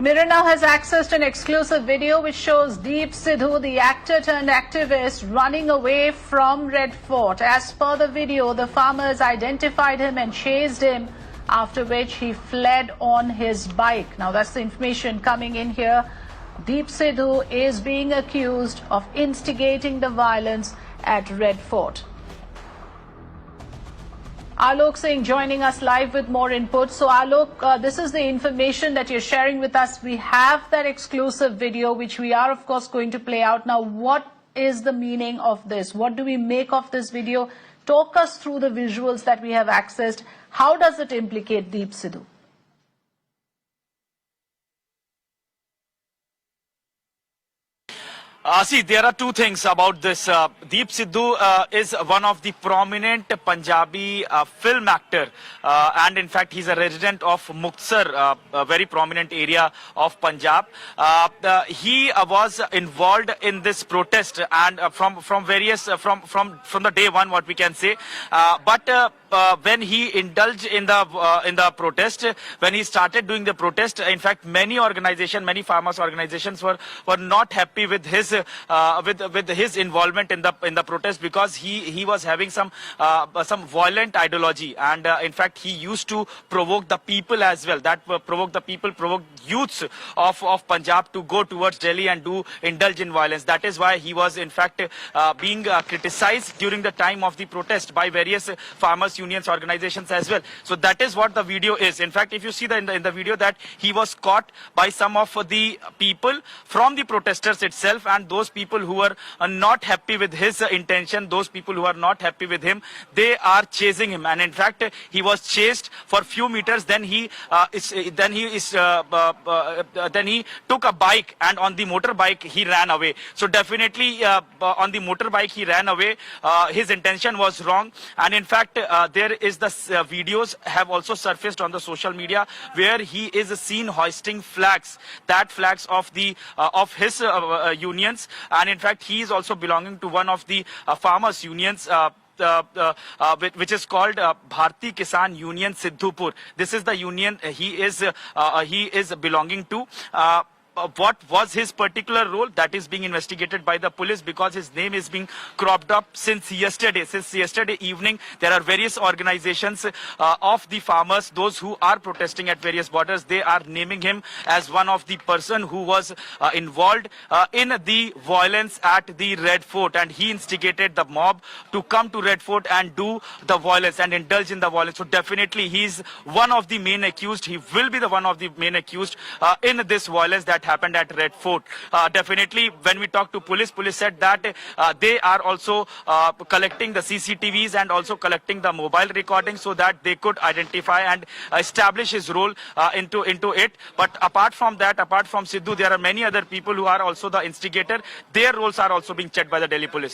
Mirror now has accessed an exclusive video which shows Deep Sidhu, the actor turned activist, running away from Red Fort. As per the video, the farmers identified him and chased him, after which he fled on his bike. Now that's the information coming in here. Deep Sidhu is being accused of instigating the violence at Red Fort. Alok Singh joining us live with more input. So Alok, this is the information that you're sharing with us. We have that exclusive video, which we are of course going to play out. Now, what is the meaning of this? What do we make of this video? Talk us through the visuals that we have accessed. How does it implicate Deep Sidhu? See, there are two things about this. Deep Sidhu is one of the prominent Punjabi film actor, and in fact he's a resident of Muktsar, a very prominent area of Punjab. He was involved in this protest, and from various from the day one, what we can say. But when he indulged in the protest, when he started doing the protest, in fact many farmers organizations were not happy with his involvement in the protest, because he was having some violent ideology, and in fact he used to provoke the people as well. That provoked youths of Punjab to go towards Delhi and indulge in violence. That is why he was in fact being criticized during the time of the protest by various farmers unions organizations as well. So that is what the video is. In fact, if you see in the video, that he was caught by some of the people from the protesters itself, and those people who were not happy with his intention, those people who are not happy with him, they are chasing him. And in fact, he was chased for few meters. Then he took a bike, and on the motorbike he ran away. So definitely on the motorbike he ran away. His intention was wrong, and in fact there is the videos have also surfaced on the social media where he is seen hoisting flags, that flags of his unions, and in fact he is also belonging to one of the farmers unions, which is called Bharti Kisan Union Sidhupur. This is the union he is belonging to. What was his particular role? That is being investigated by the police, because his name is being cropped up since yesterday. Since yesterday evening, there are various organizations of the farmers, those who are protesting at various borders. They are naming him as one of the person who was involved in the violence at the Red Fort, and he instigated the mob to come to Red Fort and do the violence and indulge in the violence. So definitely he is one of the main accused. He will be the one of the main accused in this violence that happened at Red Fort. Definitely, when we talked to police said that they are also collecting the CCTVs and also collecting the mobile recordings, so that they could identify and establish his role into it. But apart from that, apart from Sidhu, there are many other people who are also the instigator. Their roles are also being checked by the Delhi police.